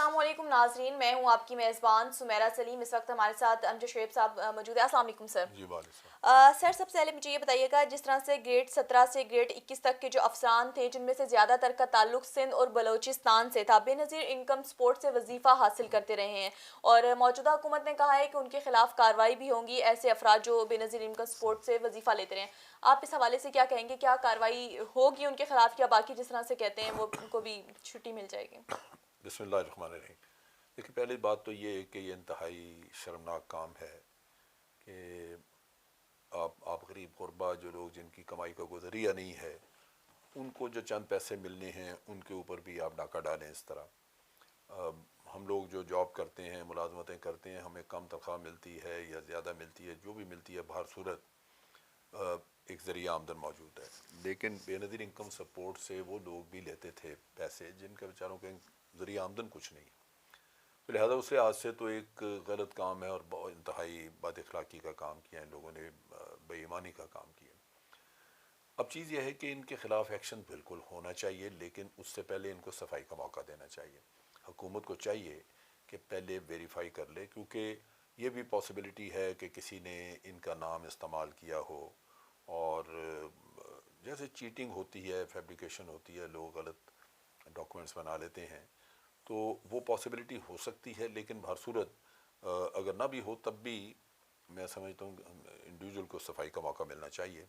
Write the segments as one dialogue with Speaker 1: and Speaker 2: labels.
Speaker 1: अस्सलाम वालेकुम नाजरीन, मैं हूँ आपकी मेज़बान सुमेरा सलीम। इस वक्त हमारे साथ अमजद शुएब साहब मौजूद है। अस्सलाम वालेकुम सर।
Speaker 2: जी वालेकुम।
Speaker 1: सर, सबसे पहले मुझे ये बताइएगा, जिस तरह से ग्रेड 17 से ग्रेड 21 तक के जो अफसरान थे, जिनमें से ज़्यादातर का ताल्लुक सिंध और बलोचिस्तान से था, बेनज़ीर इनकम सपोर्ट से वजीफ़ा हासिल करते रहे हैं और मौजूदा हुकूमत ने कहा है कि उनके खिलाफ कार्रवाई भी होंगी ऐसे अफराद जो बेनज़ीर इनकम सपोर्ट से वजीफ़ा लेते रहे हैं। आप इस हवाले से क्या कहेंगे? क्या कार्रवाई होगी उनके खिलाफ, या बाकी जिस तरह से कहते हैं वो उनको भी छुट्टी मिल जाएगी?
Speaker 2: बिस्मिल्लाहिर्रहमानिर्रहीम। देखिए, पहली बात तो ये है कि ये इंतहाई शर्मनाक काम है कि आप गरीब गुरबा जो लोग जिनकी कमाई का कोई ज़रिया नहीं है, उनको जो चंद पैसे मिलने हैं उनके ऊपर भी आप डाका डालें इस तरह। हम लोग जो जॉब करते हैं, मुलाजमतें करते हैं, हमें कम तनख्वाह मिलती है या ज़्यादा मिलती है, जो भी मिलती है, बहर सूरत एक ज़रिया आमदन मौजूद है। लेकिन बेनज़ीर इनकम सपोर्ट से वो लोग भी लेते थे पैसे जिनके बेचारों के ज़रिया आमदन कुछ नहीं। तो लिहाजा उस लिहाज से तो एक गलत काम है और बहुत इंतहाई बद अखलाक़ी का काम किया इन लोगों ने, बेईमानी का काम किया। अब चीज़ यह है कि इनके ख़िलाफ़ एक्शन बिल्कुल होना चाहिए, लेकिन उससे पहले इनको सफाई का मौका देना चाहिए। हुकूमत को चाहिए कि पहले वेरीफाई कर ले, क्योंकि ये भी पॉसिबिलिटी है कि किसी ने इनका नाम इस्तेमाल किया हो और जैसे चीटिंग होती है, फैब्रिकेशन होती है, लोग गलत डॉक्यूमेंट्स बना लेते हैं, तो वो पॉसिबिलिटी हो सकती है। लेकिन हर सूरत अगर ना भी हो तब भी मैं समझता हूँ इंडिविजुअल को सफाई का मौका मिलना चाहिए।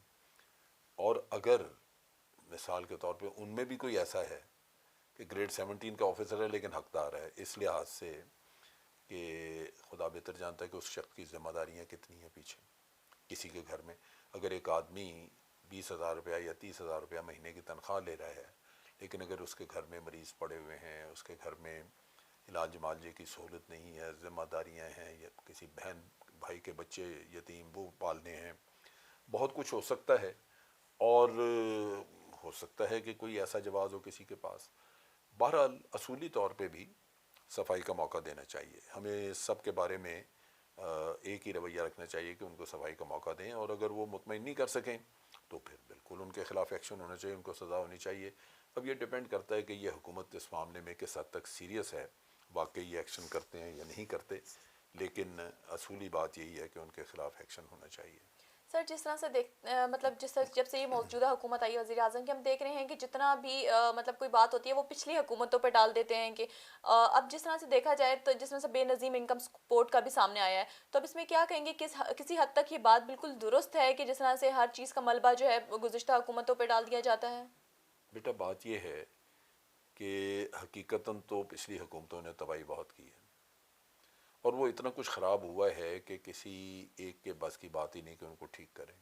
Speaker 2: और अगर मिसाल के तौर पे उनमें भी कोई ऐसा है कि ग्रेड 17 का ऑफिसर है लेकिन हकदार है, इस लिहाज से कि खुदा बेहतर जानता है कि उस शख्स की जिम्मेदारियाँ कितनी हैं पीछे। किसी के घर में अगर एक आदमी 20,000 रुपया या 30,000 रुपया महीने की तनख्वाह ले रहा है, लेकिन अगर उसके घर में मरीज़ पड़े हुए हैं, उसके घर में इलाज मालजे की सहूलत नहीं है, ज़िम्मेदारियाँ हैं, या किसी बहन भाई के बच्चे यतीम वो पालने हैं, बहुत कुछ हो सकता है। और हो सकता है कि कोई ऐसा जवाज़ हो किसी के पास। बहरहाल असूली तौर पे भी सफाई का मौका देना चाहिए। हमें सब के बारे में एक ही रवैया रखना चाहिए कि उनको सफाई का मौका दें, और अगर वो मुतमईन नहीं कर सकें तो फिर बिल्कुल उनके ख़िलाफ़ एक्शन होना चाहिए, उनको सज़ा होनी चाहिए। अब ये डिपेंड करता है कि ये हुकूमत इस मामले में किस हद तक सीरियस है, वाकई ये एक्शन करते हैं या नहीं करते। लेकिन असूली बात यही है कि उनके ख़िलाफ़ एक्शन होना चाहिए।
Speaker 1: सर, जिस तरह से मतलब जब से ये मौजूदा हुकूमत आई है वज़ीर आज़म की, हम देख रहे हैं कि जितना भी मतलब कोई बात होती है वो पिछली हुकूमतों पर डाल देते हैं कि अब जिस तरह से देखा जाए तो जिस तरह से बेनज़ीर इनकम सपोर्ट का भी सामने आया है, तो अब इसमें क्या कहेंगे, किसी हद तक ये बात बिल्कुल दुरुस्त है कि जिस तरह से हर चीज़ का मलबा जो है वो गुज़िश्ता हुकूमतों पर डाल दिया जाता है?
Speaker 2: बेटा, बात यह है कि हकीकतन तो पिछली हुकूमतों ने तबाही बहुत की है, और वो इतना कुछ ख़राब हुआ है कि किसी एक के बस की बात ही नहीं कि उनको ठीक करें।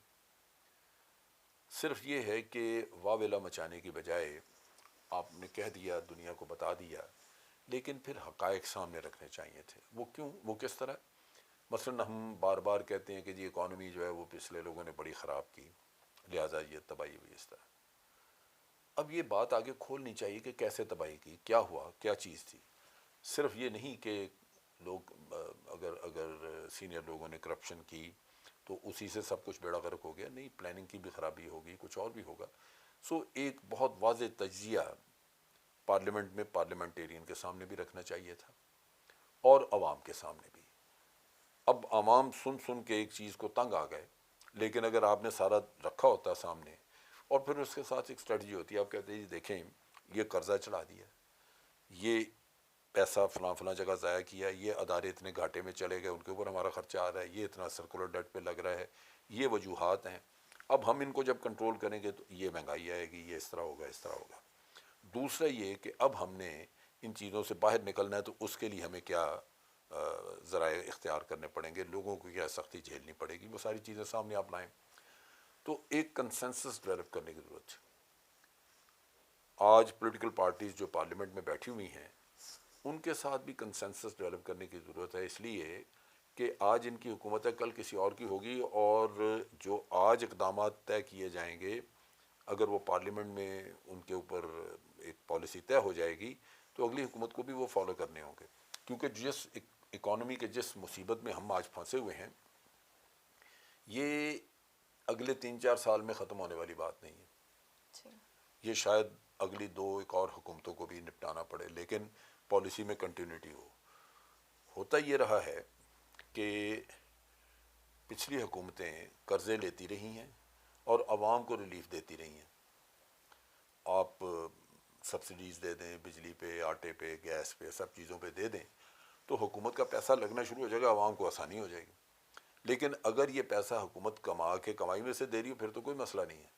Speaker 2: सिर्फ ये है कि वावेला मचाने की बजाय आपने कह दिया, दुनिया को बता दिया, लेकिन फिर हक़ाइक़ सामने रखने चाहिए थे। वो क्यों, वो किस तरह? मसलन हम बार बार कहते हैं कि जी इकॉनमी जो है वो पिछले लोगों ने बड़ी ख़राब की, लिहाजा ये तबाही हुई इस तरह। अब ये बात आगे खोलनी चाहिए कि कैसे तबाही की, क्या हुआ, क्या चीज़ थी। सिर्फ ये नहीं कि लोग अगर अगर सीनियर लोगों ने करप्शन की तो उसी से सब कुछ बेड़ा गर्क हो गया, नहीं, प्लानिंग की भी खराबी होगी, कुछ और भी होगा। सो एक बहुत वाज़ेह तज्ज़िया पार्लियामेंट में पार्लियामेंटेरियन के सामने भी रखना चाहिए था, और अवाम के सामने भी। अब अवाम सुन सुन के एक चीज़ को तंग आ गए, लेकिन अगर आपने सारा रखा होता सामने और फिर उसके साथ एक स्ट्रेटजी होती है, आप कहते हैं जी देखें, ये कर्जा चढ़ा दिया, ये पैसा फ़लाँ फ़लाँ जगह ज़ाया किया, ये अदारे इतने घाटे में चले गए, उनके ऊपर हमारा ख़र्चा आ रहा है, ये इतना सर्कुलर डेट पे लग रहा है, ये वजूहात हैं। अब हम इनको जब कंट्रोल करेंगे तो ये महंगाई आएगी, ये इस तरह होगा, इस तरह होगा। दूसरा ये कि अब हमने इन चीज़ों से बाहर निकलना है, तो उसके लिए हमें क्या ज़राए इख्तियार करने पड़ेंगे, लोगों को क्या सख्ती झेलनी पड़ेगी, वो सारी चीज़ें सामने आप लाएँ। तो एक कंसेंसस डेवलप करने की ज़रूरत है। आज पॉलिटिकल पार्टीज़ जो पार्लियामेंट में बैठी हुई हैं, उनके साथ भी कंसेंसस डेवलप करने की ज़रूरत है, इसलिए कि आज इनकी हुकूमत है, कल किसी और की होगी, और जो आज इक़दाम तय किए जाएंगे, अगर वो पार्लियामेंट में उनके ऊपर एक पॉलिसी तय हो जाएगी तो अगली हुकूमत को भी वो फॉलो करने होंगे। क्योंकि जिस इकॉनमी के जिस मुसीबत में हम आज फंसे हुए हैं, ये अगले 3-4 साल में ख़त्म होने वाली बात नहीं है।
Speaker 1: जी।
Speaker 2: ये शायद अगली 2 एक और हुकूमतों को भी निपटाना पड़े, लेकिन پالیسی میں کنٹینیوٹی ہو. ہوتا یہ رہا ہے کہ پچھلی حکومتیں قرضے لیتی رہی ہیں اور عوام کو ریلیف دیتی رہی ہیں. آپ سبسڈیز دے دیں بجلی پہ، آٹے پہ، گیس پہ، سب چیزوں پہ دے دیں تو حکومت کا پیسہ لگنا شروع ہو جائے گا، عوام کو آسانی ہو جائے گی. لیکن اگر یہ پیسہ حکومت کمائی میں سے دے رہی ہو پھر تو کوئی مسئلہ نہیں ہے.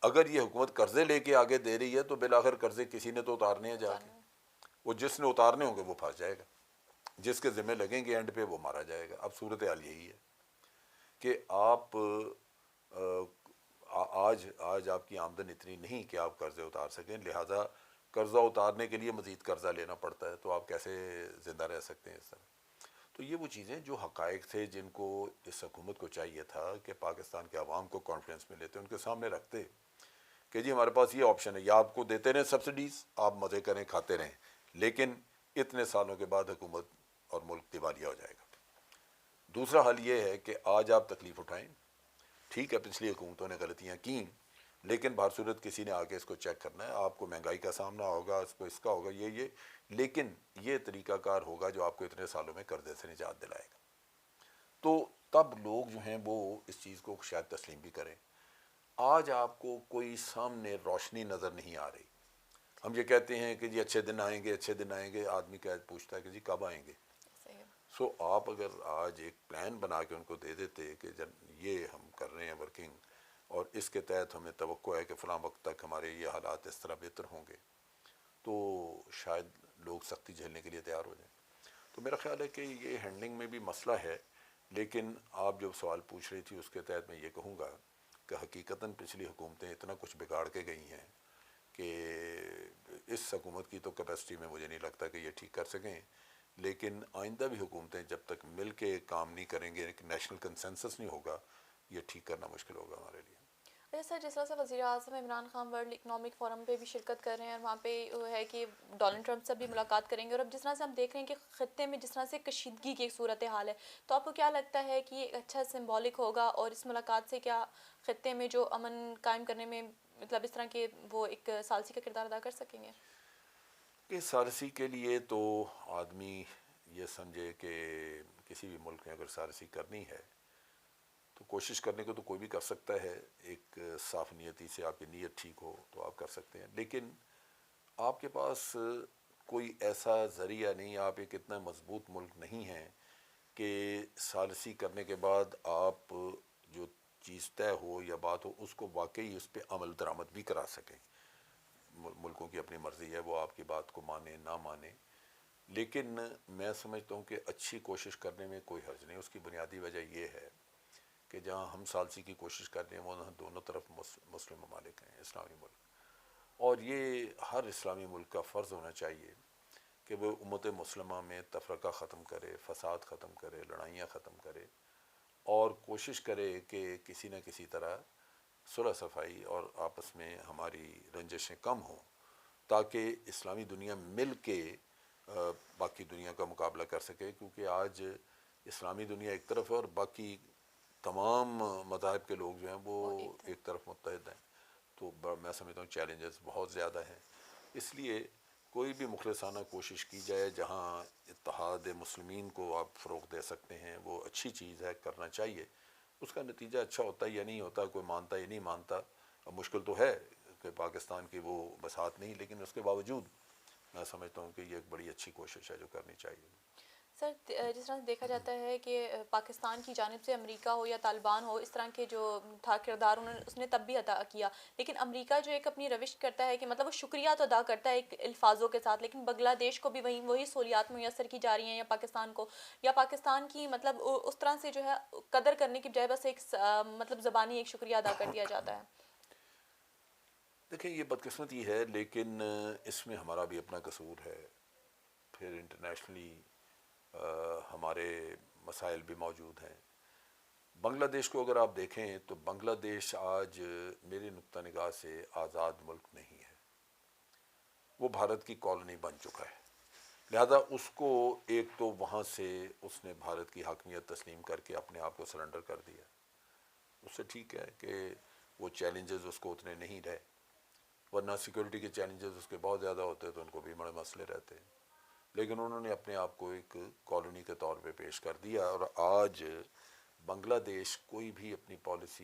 Speaker 2: اگر یہ حکومت قرضے لے کے آگے دے رہی ہے تو بالآخر قرضے کسی نے تو اتارنے ہیں جا کے. وہ جس نے اتارنے ہوں گے وہ پھنس جائے گا، جس کے ذمہ لگیں گے اینڈ پہ وہ مارا جائے گا. اب صورتحال یہی ہے کہ آپ آج آپ کی آمدن اتنی نہیں کہ آپ قرضے اتار سکیں، لہٰذا قرضہ اتارنے کے لیے مزید قرضہ لینا پڑتا ہے. تو آپ کیسے زندہ رہ سکتے ہیں اس طرح؟ تو یہ وہ چیزیں جو حقائق تھے جن کو اس حکومت کو چاہیے تھا کہ پاکستان کے عوام کو کانفیڈنس میں لیتے، ان کے سامنے رکھتے کہ جی ہمارے پاس یہ آپشن ہے، یا آپ کو دیتے رہیں سبسڈیز، آپ مزے کریں کھاتے رہیں، لیکن اتنے سالوں کے بعد حکومت اور ملک دیوالیہ ہو جائے گا. دوسرا حل یہ ہے کہ آج آپ تکلیف اٹھائیں. ٹھیک ہے پچھلی حکومتوں نے غلطیاں کیں، لیکن بہر صورت کسی نے آ کے اس کو چیک کرنا ہے. آپ کو مہنگائی کا سامنا ہوگا، اس کا ہوگا یہ لیکن یہ طریقہ کار ہوگا جو آپ کو اتنے سالوں میں قرضے سے نجات دلائے گا. تو تب لوگ جو ہیں وہ اس چیز کو شاید تسلیم بھی کریں. آج آپ کو کوئی سامنے روشنی نظر نہیں آ رہی. ہم یہ کہتے ہیں کہ جی اچھے دن آئیں گے، اچھے دن آئیں گے. آدمی کیا پوچھتا ہے کہ جی کب آئیں گے؟ سو آپ اگر آج ایک پلان بنا کے ان کو دے دیتے کہ یہ ہم کر رہے ہیں ورکنگ، اور اس کے تحت ہمیں توقع ہے کہ فلاں وقت تک ہمارے یہ حالات اس طرح بہتر ہوں گے، تو شاید لوگ سختی جھیلنے کے لیے تیار ہو جائیں. تو میرا خیال ہے کہ یہ ہینڈلنگ میں بھی مسئلہ ہے. لیکن آپ جو سوال پوچھ رہی تھی اس کے تحت میں یہ کہوں گا کہ حقیقتاً پچھلی حکومتیں اتنا کچھ بگاڑ کے گئی ہیں کہ اس حکومت کی تو کیپیسٹی میں مجھے نہیں لگتا کہ یہ ٹھیک کر سکیں. لیکن آئندہ بھی حکومتیں جب تک مل کے کام نہیں کریں گے، ایک نیشنل کنسنسس نہیں ہوگا، یہ ٹھیک کرنا مشکل ہوگا ہمارے لیے.
Speaker 1: اچھا سر، جس طرح سے وزیر اعظم Imran Khan world economic forum پہ بھی شرکت کر رہے ہیں اور وہاں پہ ہے کہ ڈونلڈ ٹرمپ سے بھی ملاقات کریں گے، اور اب جس طرح سے ہم دیکھ رہے ہیں کہ خطے میں جس طرح سے کشیدگی کی ایک صورتحال ہے، تو آپ کو کیا لگتا ہے کہ یہ اچھا سمبولک ہوگا، اور اس ملاقات سے کیا خطے میں جو امن قائم کرنے میں مطلب اس طرح کے وہ ایک ثالثی کا کردار ادا کر سکیں گے؟
Speaker 2: کہ ثالثی کے لیے تو آدمی یہ سمجھے کہ کسی بھی ملک میں اگر ثالثی کرنی ہے تو کوشش کرنے کو تو کوئی بھی کر سکتا ہے. ایک صاف نیتی سے آپ کی نیت ٹھیک ہو تو آپ کر سکتے ہیں، لیکن آپ کے پاس کوئی ایسا ذریعہ نہیں، آپ ایک اتنا مضبوط ملک نہیں ہیں کہ ثالثی کرنے کے بعد آپ جو چیز طے ہو یا بات ہو اس کو واقعی اس پہ عمل درآمد بھی کرا سکیں. ملکوں کی اپنی مرضی ہے، وہ آپ کی بات کو مانے نہ مانے، لیکن میں سمجھتا ہوں کہ اچھی کوشش کرنے میں کوئی حرج نہیں. اس کی بنیادی وجہ یہ ہے کہ جہاں ہم ثالثی کی کوشش کر رہے ہیں وہاں دونوں طرف مسلم ممالک ہیں، اسلامی ملک، اور یہ ہر اسلامی ملک کا فرض ہونا چاہیے کہ وہ امت مسلمہ میں تفرقہ ختم کرے، فساد ختم کرے، لڑائیاں ختم کرے، اور کوشش کرے کہ کسی نہ کسی طرح صلح صفائی اور آپس میں ہماری رنجشیں کم ہوں، تاکہ اسلامی دنیا مل کے باقی دنیا کا مقابلہ کر سکے. کیونکہ آج اسلامی دنیا ایک طرف ہے اور باقی تمام مذاہب کے لوگ جو ہیں وہ ایک طرف متحد ہیں. تو میں سمجھتا ہوں چیلنجز بہت زیادہ ہیں. اس لیے کوئی بھی مخلصانہ کوشش کی جائے جہاں اتحاد مسلمین کو آپ فروغ دے سکتے ہیں، وہ اچھی چیز ہے، کرنا چاہیے. اس کا نتیجہ اچھا ہوتا ہے یا نہیں ہوتا، کوئی مانتا یا نہیں مانتا. اب مشکل تو ہے کہ پاکستان کی وہ بساط نہیں، لیکن اس کے باوجود میں سمجھتا ہوں کہ یہ ایک بڑی اچھی کوشش ہے جو کرنی چاہیے.
Speaker 1: سر، جس طرح سے دیکھا جاتا ہے کہ پاکستان کی جانب سے امریکہ ہو یا طالبان ہو، اس طرح کے جو تھا کردار اس نے تب بھی ادا کیا، لیکن امریکہ جو ایک اپنی روش کرتا ہے کہ مطلب وہ شکریہ تو ادا کرتا ہے ایک الفاظوں کے ساتھ، لیکن بنگلہ دیش کو بھی وہی سہولیات میسر کی جا رہی ہیں، یا پاکستان کو، یا پاکستان کی مطلب اس طرح سے جو ہے قدر کرنے کی بجائے بس ایک مطلب زبانی ایک شکریہ ادا کر دیا جاتا ہے.
Speaker 2: دیکھیں یہ بدقسمتی ہے، لیکن اس میں ہمارا بھی اپنا قصور ہے. پھر انٹرنیشنلی ہمارے مسائل بھی موجود ہیں. بنگلہ دیش کو اگر آپ دیکھیں تو بنگلہ دیش آج میری نقطہ نگاہ سے آزاد ملک نہیں ہے، وہ بھارت کی کالونی بن چکا ہے. لہذا اس کو ایک تو وہاں سے اس نے بھارت کی حاکمیت تسلیم کر کے اپنے آپ کو سرنڈر کر دیا. اس سے ٹھیک ہے کہ وہ چیلنجز اس کو اتنے نہیں رہے. ورنہ سیکورٹی کے چیلنجز اس کے بہت زیادہ ہوتے تو ان کو بھی بڑے مسئلے رہتے ہیں، لیکن انہوں نے اپنے آپ کو ایک کالونی کے طور پہ پیش کر دیا، اور آج بنگلہ دیش کوئی بھی اپنی پالیسی